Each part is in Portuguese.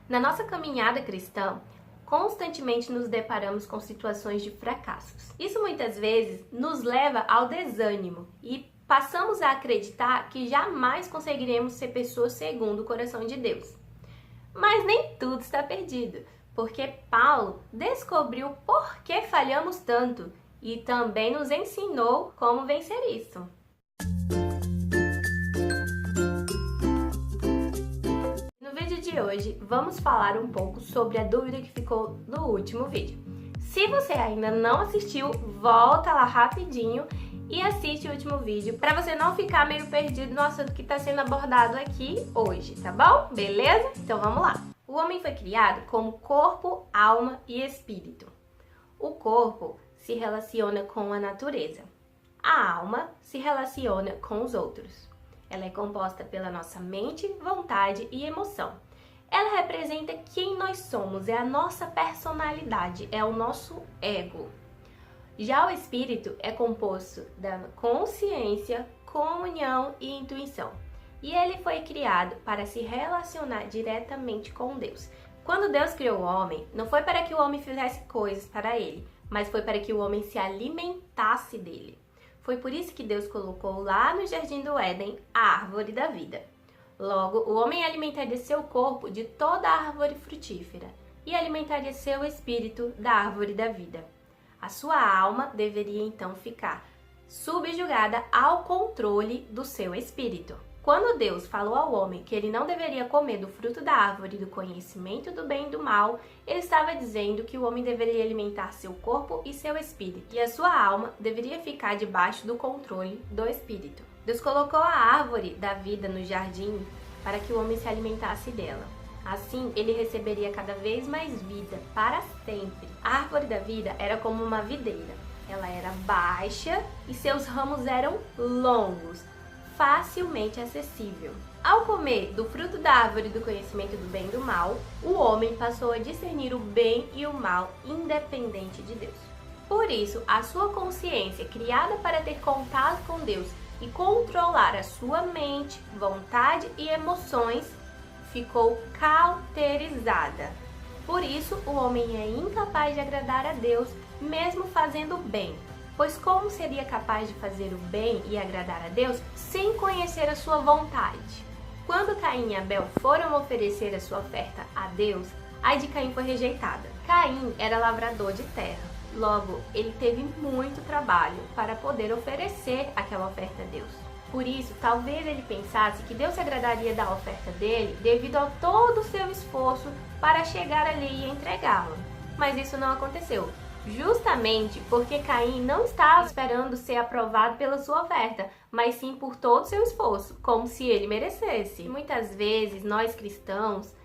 Na nossa caminhada cristã, constantemente nos deparamos com situações de fracassos. Isso muitas vezes nos leva ao desânimo e passamos a acreditar que jamais conseguiremos ser pessoas segundo o coração de Deus. Mas nem tudo está perdido, porque Paulo descobriu por que falhamos tanto e também nos ensinou como vencer isso. No vídeo de hoje, vamos falar um pouco sobre a dúvida que ficou no último vídeo. Se você ainda não assistiu, volta lá rapidinho e assiste o último vídeo para você não ficar meio perdido no assunto que está sendo abordado aqui hoje, tá bom? Beleza? Então vamos lá. O homem foi criado como corpo, alma e espírito. O corpo se relaciona com a natureza. A alma se relaciona com os outros. Ela é composta pela nossa mente, vontade e emoção. Ela representa quem nós somos, é a nossa personalidade, é o nosso ego. Já o espírito é composto da consciência, comunhão e intuição. E ele foi criado para se relacionar diretamente com Deus. Quando Deus criou o homem, não foi para que o homem fizesse coisas para ele, mas foi para que o homem se alimentasse dele. Foi por isso que Deus colocou lá no Jardim do Éden a árvore da vida. Logo, o homem alimentaria seu corpo de toda a árvore frutífera e alimentaria seu espírito da árvore da vida. A sua alma deveria então ficar subjugada ao controle do seu espírito. Quando Deus falou ao homem que ele não deveria comer do fruto da árvore do conhecimento do bem e do mal, ele estava dizendo que o homem deveria alimentar seu corpo e seu espírito, e a sua alma deveria ficar debaixo do controle do espírito. Deus colocou a árvore da vida no jardim para que o homem se alimentasse dela. Assim, ele receberia cada vez mais vida para sempre. A árvore da vida era como uma videira. Ela era baixa e seus ramos eram longos, facilmente acessível. Ao comer do fruto da árvore do conhecimento do bem e do mal, o homem passou a discernir o bem e o mal independente de Deus. Por isso, a sua consciência, criada para ter contato com Deus e controlar a sua mente, vontade e emoções, ficou cauterizada. Por isso, o homem é incapaz de agradar a Deus, mesmo fazendo o bem. Pois como seria capaz de fazer o bem e agradar a Deus sem conhecer a sua vontade? Quando Caim e Abel foram oferecer a sua oferta a Deus, a de Caim foi rejeitada. Caim era lavrador de terra. Logo, ele teve muito trabalho para poder oferecer aquela oferta a Deus. Por isso, talvez ele pensasse que Deus se agradaria da oferta dele devido a todo o seu esforço para chegar ali e entregá-la. Mas isso não aconteceu. Justamente porque Caim não estava esperando ser aprovado pela sua oferta, mas sim por todo o seu esforço, como se ele merecesse. Muitas vezes, nós cristãos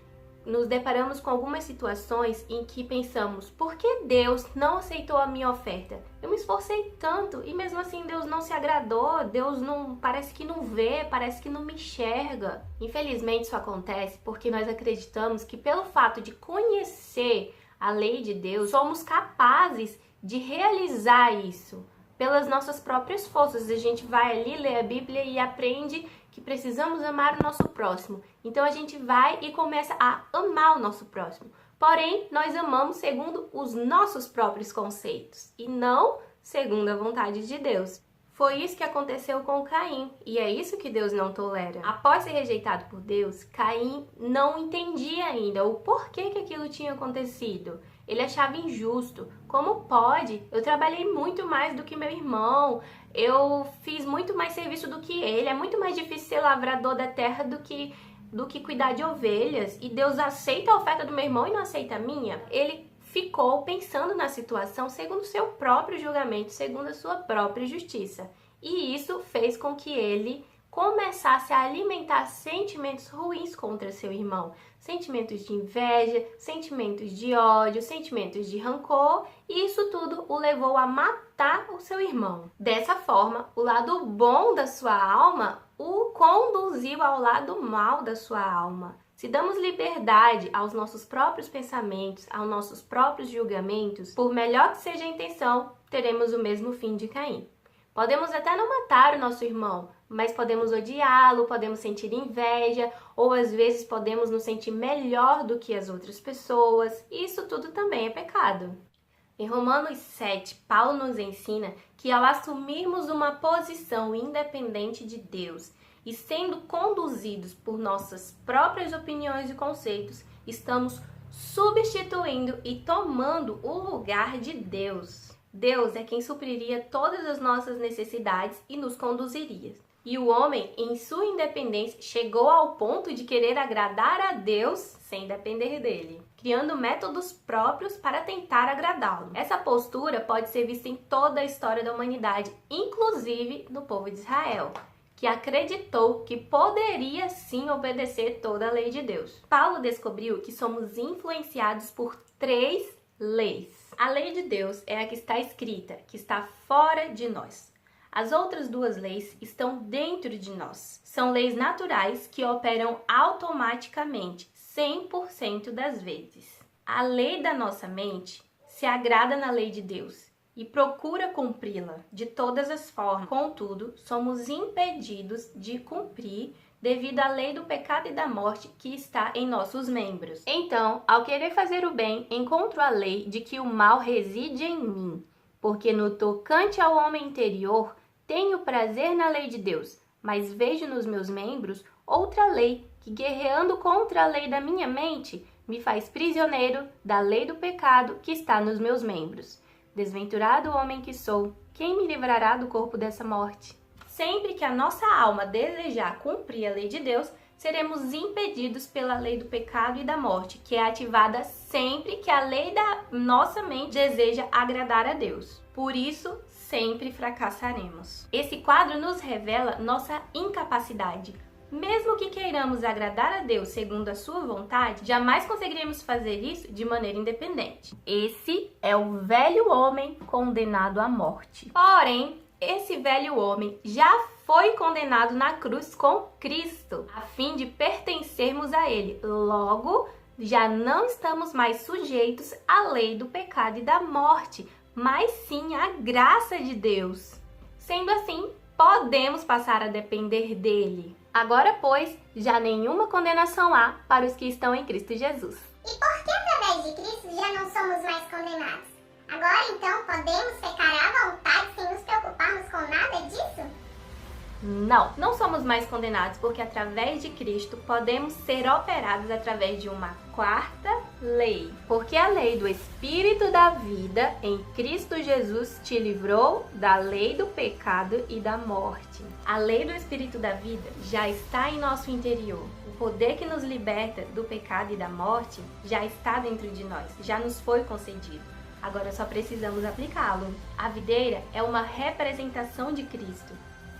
nos deparamos com algumas situações em que pensamos: por que Deus não aceitou a minha oferta? Eu me esforcei tanto e mesmo assim Deus não se agradou, Deus não, parece que não vê, parece que não me enxerga. Infelizmente isso acontece porque nós acreditamos que pelo fato de conhecer a lei de Deus, somos capazes de realizar isso pelas nossas próprias forças. A gente vai ali, lê a Bíblia e aprende que precisamos amar o nosso próximo. Então a gente vai e começa a amar o nosso próximo. Porém, nós amamos segundo os nossos próprios conceitos e não segundo a vontade de Deus. Foi isso que aconteceu com Caim, e é isso que Deus não tolera. Após ser rejeitado por Deus, Caim não entendia ainda o porquê que aquilo tinha acontecido. Ele achava injusto. Como pode? Eu trabalhei muito mais do que meu irmão, eu fiz muito mais serviço do que ele, é muito mais difícil ser lavrador da terra do que cuidar de ovelhas, e Deus aceita a oferta do meu irmão e não aceita a minha? Ele ficou pensando na situação segundo o seu próprio julgamento, segundo a sua própria justiça. E isso fez com que ele começasse a alimentar sentimentos ruins contra seu irmão. Sentimentos de inveja, sentimentos de ódio, sentimentos de rancor. E isso tudo o levou a matar o seu irmão. Dessa forma, o lado bom da sua alma o conduziu ao lado mal da sua alma. Se damos liberdade aos nossos próprios pensamentos, aos nossos próprios julgamentos, por melhor que seja a intenção, teremos o mesmo fim de Caim. Podemos até não matar o nosso irmão, mas podemos odiá-lo, podemos sentir inveja, ou às vezes podemos nos sentir melhor do que as outras pessoas. Isso tudo também é pecado. Em Romanos 7, Paulo nos ensina que ao assumirmos uma posição independente de Deus e sendo conduzidos por nossas próprias opiniões e conceitos, estamos substituindo e tomando o lugar de Deus. Deus é quem supriria todas as nossas necessidades e nos conduziria. E o homem, em sua independência, chegou ao ponto de querer agradar a Deus sem depender dele, criando métodos próprios para tentar agradá-lo. Essa postura pode ser vista em toda a história da humanidade, inclusive no povo de Israel, que acreditou que poderia sim obedecer toda a lei de Deus. Paulo descobriu que somos influenciados por 3 leis. A lei de Deus é a que está escrita, que está fora de nós. As outras 2 leis estão dentro de nós. São leis naturais que operam automaticamente, 100% das vezes. A lei da nossa mente se agrada na lei de Deus e procura cumpri-la de todas as formas. Contudo, somos impedidos de cumprir devido à lei do pecado e da morte que está em nossos membros. Então, ao querer fazer o bem, encontro a lei de que o mal reside em mim, porque no tocante ao homem interior, tenho prazer na lei de Deus, mas vejo nos meus membros outra lei que, guerreando contra a lei da minha mente, me faz prisioneiro da lei do pecado que está nos meus membros. Desventurado homem que sou, quem me livrará do corpo dessa morte? Sempre que a nossa alma desejar cumprir a lei de Deus, seremos impedidos pela lei do pecado e da morte, que é ativada sempre que a lei da nossa mente deseja agradar a Deus. Por isso, sempre fracassaremos. Esse quadro nos revela nossa incapacidade. Mesmo que queiramos agradar a Deus segundo a sua vontade, jamais conseguiremos fazer isso de maneira independente. Esse é o velho homem condenado à morte. Porém, esse velho homem já foi condenado na cruz com Cristo, a fim de pertencermos a Ele. Logo, já não estamos mais sujeitos à lei do pecado e da morte, mas sim à graça de Deus. Sendo assim, podemos passar a depender dele. Agora, pois, já nenhuma condenação há para os que estão em Cristo Jesus. E por que através de Cristo já não somos mais condenados? Agora então podemos pecar à vontade sem nos preocuparmos com nada disso? Não somos mais condenados porque através de Cristo podemos ser operados através de uma 4ª lei. Porque a lei do Espírito da vida em Cristo Jesus te livrou da lei do pecado e da morte. A lei do Espírito da vida já está em nosso interior. O poder que nos liberta do pecado e da morte já está dentro de nós, já nos foi concedido. Agora só precisamos aplicá-lo. A videira é uma representação de Cristo.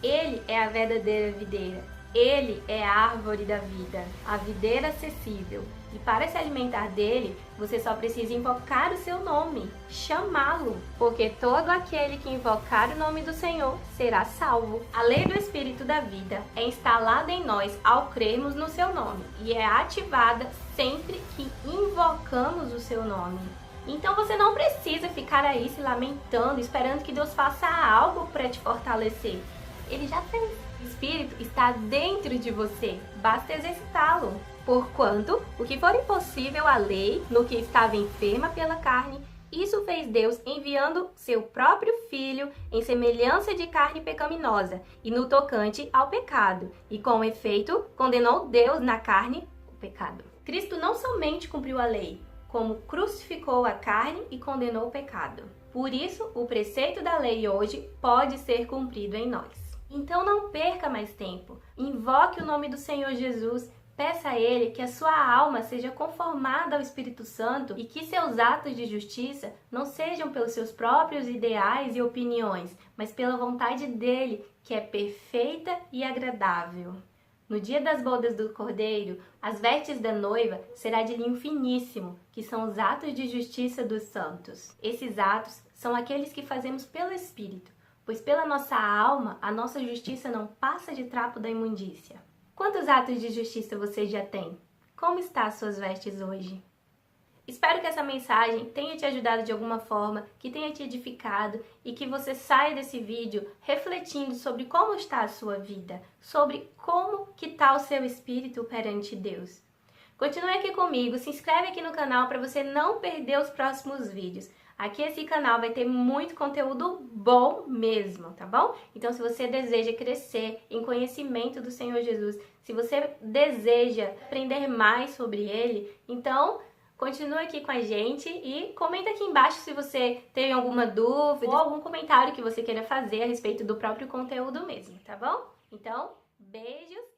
Ele é a verdadeira videira. Ele é a árvore da vida, a videira acessível. E para se alimentar dele, você só precisa invocar o seu nome, chamá-lo. Porque todo aquele que invocar o nome do Senhor será salvo. A lei do Espírito da vida é instalada em nós ao crermos no seu nome. E é ativada sempre que invocamos o seu nome. Então você não precisa ficar aí se lamentando, esperando que Deus faça algo para te fortalecer. Ele já fez. O Espírito está dentro de você, basta exercitá-lo. Porquanto, o que for impossível à lei, no que estava enferma pela carne, isso fez Deus enviando seu próprio Filho em semelhança de carne pecaminosa e no tocante ao pecado. E com efeito, condenou Deus na carne o pecado. Cristo não somente cumpriu a lei, como crucificou a carne e condenou o pecado. Por isso, o preceito da lei hoje pode ser cumprido em nós. Então não perca mais tempo. Invoque o nome do Senhor Jesus. Peça a Ele que a sua alma seja conformada ao Espírito Santo e que seus atos de justiça não sejam pelos seus próprios ideais e opiniões, mas pela vontade dEle, que é perfeita e agradável. No dia das bodas do Cordeiro, as vestes da noiva será de linho finíssimo, que são os atos de justiça dos santos. Esses atos são aqueles que fazemos pelo Espírito, pois pela nossa alma a nossa justiça não passa de trapo da imundícia. Quantos atos de justiça você já tem? Como estão as suas vestes hoje? Espero que essa mensagem tenha te ajudado de alguma forma, que tenha te edificado e que você saia desse vídeo refletindo sobre como está a sua vida, sobre como que está o seu espírito perante Deus. Continue aqui comigo, se inscreve aqui no canal para você não perder os próximos vídeos. Aqui esse canal vai ter muito conteúdo bom mesmo, tá bom? Então se você deseja crescer em conhecimento do Senhor Jesus, se você deseja aprender mais sobre Ele, então continua aqui com a gente e comenta aqui embaixo se você tem alguma dúvida ou algum comentário que você queira fazer a respeito do próprio conteúdo mesmo, tá bom? Então, beijos!